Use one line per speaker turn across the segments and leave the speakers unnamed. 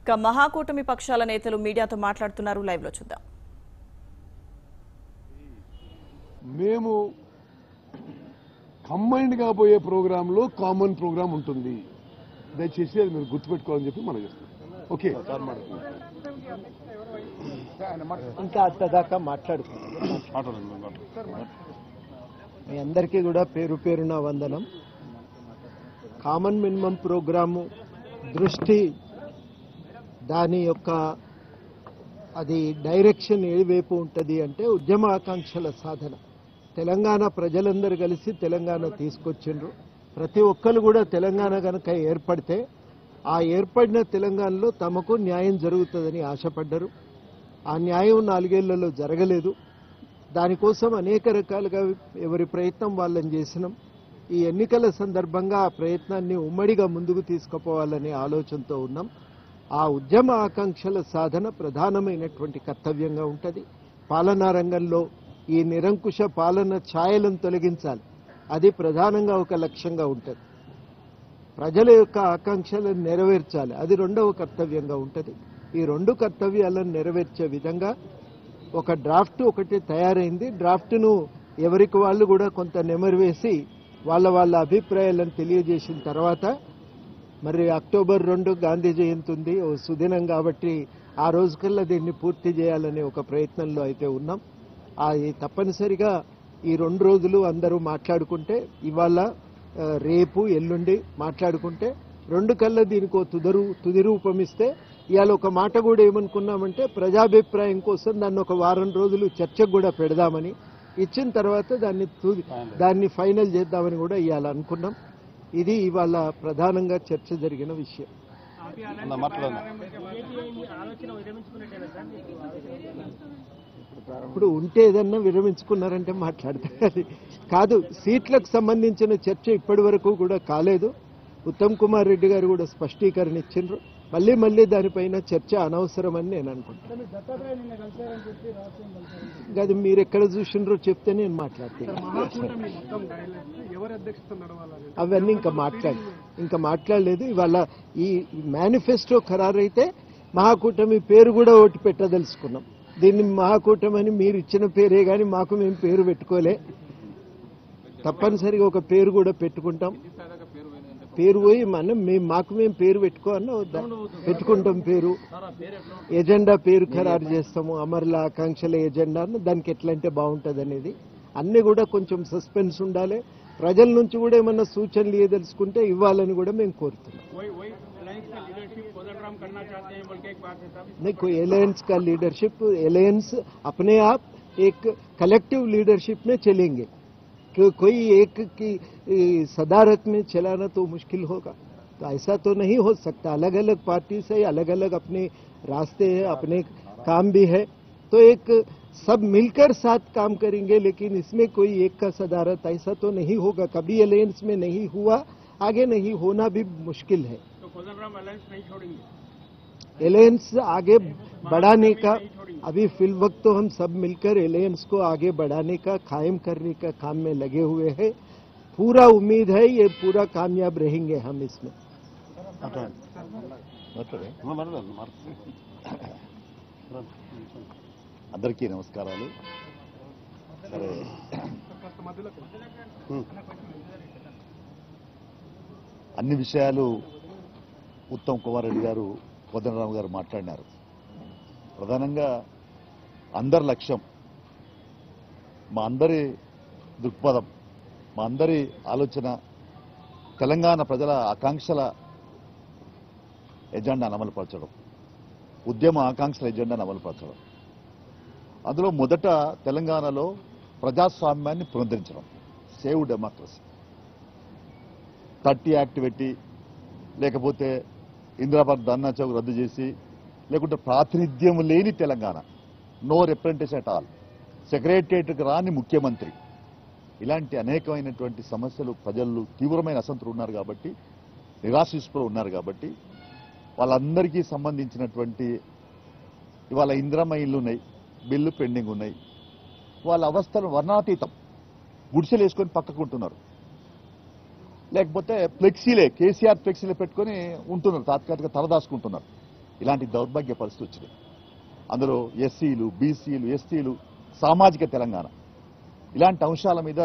ఇక మహాకూటమి పక్షాల నేతలు మీడియాతో మాట్లాడుతున్నారు. లైవ్ లో చూద్దాం.
మేము కంబైన్డ్ గా పోయే ప్రోగ్రామ్ లో కామన్ ప్రోగ్రామ్ ఉంటుంది. దయచేసి అది మీరు గుర్తుపెట్టుకోవాలని చెప్పి మనం చేస్తాం. ఓకే,
ఇంకా అంతదాకా మాట్లాడుతున్నాం. మీ అందరికీ కూడా పేరు పేరున వందనం. కామన్ మినిమం ప్రోగ్రాము దృష్టి, దాని యొక్క అది డైరెక్షన్ ఏ వైపు ఉంటుంది అంటే ఉద్యమ ఆకాంక్షల సాధన. తెలంగాణ ప్రజలందరూ కలిసి తెలంగాణ తీసుకొచ్చిండ్రు. ప్రతి ఒక్కరు కూడా తెలంగాణ కనుక ఏర్పడితే ఆ ఏర్పడిన తెలంగాణలో తమకు న్యాయం జరుగుతుందని ఆశపడ్డారు. ఆ న్యాయం 4 ఏళ్లలో జరగలేదు. దానికోసం అనేక రకాలుగా ఎవరి ప్రయత్నం వాళ్ళని చేసినాం. ఈ ఎన్నికల సందర్భంగా ఆ ప్రయత్నాన్ని ఉమ్మడిగా ముందుకు తీసుకుపోవాలనే ఆలోచనతో ఉన్నాం. ఆ ఉద్యమ ఆకాంక్షల సాధన ప్రధానమైనటువంటి కర్తవ్యంగా ఉంటుంది. పాలనా రంగంలో ఈ నిరంకుశ పాలన ఛాయలను తొలగించాలి. అది ప్రధానంగా ఒక లక్ష్యంగా ఉంటుంది. ప్రజల యొక్క ఆకాంక్షలను నెరవేర్చాలి, అది రెండవ కర్తవ్యంగా ఉంటుంది. ఈ 2 కర్తవ్యాలను నెరవేర్చే విధంగా ఒక డ్రాఫ్ట్ ఒకటి తయారైంది. డ్రాఫ్ట్ను ఎవరికి వాళ్ళు కూడా కొంత నెమరువేసి వాళ్ళ అభిప్రాయాలను తెలియజేసిన తర్వాత మరి అక్టోబర్ 2 గాంధీ జయంతి ఉంది, ఓ సుదినం కాబట్టి ఆ రోజుకల్లా దీన్ని పూర్తి చేయాలనే ఒక ప్రయత్నంలో అయితే ఉన్నాం. అది తప్పనిసరిగా ఈ 2 రోజులు అందరూ మాట్లాడుకుంటే, ఇవాళ రేపు ఎల్లుండి మాట్లాడుకుంటే 2 కల్లా దీనికో తుది రూపమిస్తే, ఇవాళ ఒక మాట కూడా ఏమనుకున్నామంటే ప్రజాభిప్రాయం కోసం దాన్ని ఒక వారం రోజులు చర్చకు కూడా పెడదామని, ఇచ్చిన తర్వాత దాన్ని ఫైనల్ చేద్దామని కూడా ఇవాళ అనుకున్నాం. ఇది ఇవాళ ప్రధానంగా చర్చ జరిగిన విషయం. ఇప్పుడు ఉంటే ఏదన్నా విరమించుకున్నారంటే మాట్లాడతారు కాదు. సీట్లకు సంబంధించిన చర్చ ఇప్పటి వరకు కూడా కాలేదు. ఉత్తమ్ కుమార్ రెడ్డి గారు కూడా స్పష్టీకరణ ఇచ్చిండ్రు. మళ్ళీ దానిపైన చర్చ అనవసరమని నేను అనుకుంటాను. అది మీరు ఎక్కడ చూసిండ్రో చెప్తే నేను మాట్లాడతాను. అవన్నీ ఇంకా మాట్లాడలేదు. ఇవాళ ఈ మేనిఫెస్టో ఖరారైతే మహాకూటమి పేరు కూడా ఓటు పెట్టదలుచుకున్నాం. దీన్ని మహాకూటమి అని మీరు ఇచ్చిన పేరే కానీ మేము పేరు పెట్టుకోలే. తప్పనిసరిగా ఒక పేరు కూడా పెట్టుకుంటాం. పేరు పోయి మేము పేరు పెట్టుకోవాలన్నా వద్దా? పెట్టుకుంటాం. పేరు ఎజెండా పేరు ఖరారు చేస్తాము. అమరుల ఆకాంక్షల ఎజెండా దానికి ఎట్లంటే బాగుంటుంది అనేది అన్ని కూడా కొంచెం సస్పెన్స్ ఉండాలి. ప్రజల నుంచి కూడా ఏమన్నా సూచనలు ఇవ్వదలుచుకుంటే ఇవ్వాలని కూడా మేము కోరుతున్నాం. नहीं, कोई एलायंस का लीडरशिप, एलायंस अपने आप एक कलेक्टिव लीडरशिप में चलेंगे. कोई एक की सदारत में चलाना तो मुश्किल होगा. तो ऐसा तो नहीं हो सकता. अलग अलग पार्टी से अलग अलग अपने रास्ते हैं, अपने काम भी है. तो एक सब मिलकर साथ काम करेंगे. लेकिन इसमें कोई एक का सदारत ऐसा तो नहीं होगा. कभी एलायंस में नहीं हुआ, आगे नहीं होना भी मुश्किल है. एलायंस आगे बढ़ाने का अभी फिल वक्त तो हम सब मिलकर एलायंस को आगे बढ़ाने का, कायम करने का काम में लगे हुए हैं. पूरा उम्मीद है ये पूरा कामयाब रहेंगे हम इसमें.
అందరికీ నమస్కారాలు. సరే, అన్ని విషయాలు ఉత్తమ్ కుమార్ రెడ్డి గారు, కోదండరామ్ గారు మాట్లాడినారు. ప్రధానంగా అందరి లక్ష్యం, మా అందరి దృక్పథం, మా అందరి ఆలోచన తెలంగాణ ప్రజల ఆకాంక్షల ఎజెండాను అమలుపరచడం, ఉద్యమ ఆకాంక్షల ఎజెండాను అమలుపరచడం. అందులో మొదట తెలంగాణలో ప్రజాస్వామ్యాన్ని పునరుద్ధరించడం, సేవ్ డెమోక్రసీ. 30 యాక్ట్ పెట్టి, లేకపోతే ఇందిరాబాద్ ధర్నా చౌక్ రద్దు చేసి, లేకుంటే ప్రాతినిధ్యం లేని Telangana, no representation at all, సెక్రటేరియట్కి రాని ముఖ్యమంత్రి, ఇలాంటి అనేకమైనటువంటి సమస్యలు ప్రజలు తీవ్రమైన అసంతృప్తి ఉన్నారు కాబట్టి, నిరాశిస్తులు ఉన్నారు కాబట్టి, వాళ్ళందరికీ సంబంధించినటువంటి ఇవాళ ఇందిరమ్మ ఇల్లు ఉన్నాయి, బిల్లు పెండింగ్ ఉన్నాయి. వాళ్ళ అవస్థలు వర్ణాతీతం. గుడిసెలు వేసుకొని పక్కకుంటున్నారు. లేకపోతే ఫ్లెక్సీలే, కేసీఆర్ ఫ్లెక్సీలే పెట్టుకొని ఉంటున్నారు, తాత్కాలిక తలదాచుకుంటున్నారు. ఇలాంటి దౌర్భాగ్య పరిస్థితి వచ్చింది. అందులో ఎస్సీలు, బీసీలు, ఎస్టీలు, సామాజిక తెలంగాణ ఇలాంటి అంశాల మీద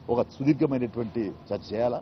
ఒక సుదీర్ఘమైనటువంటి చర్చ చేయాలా.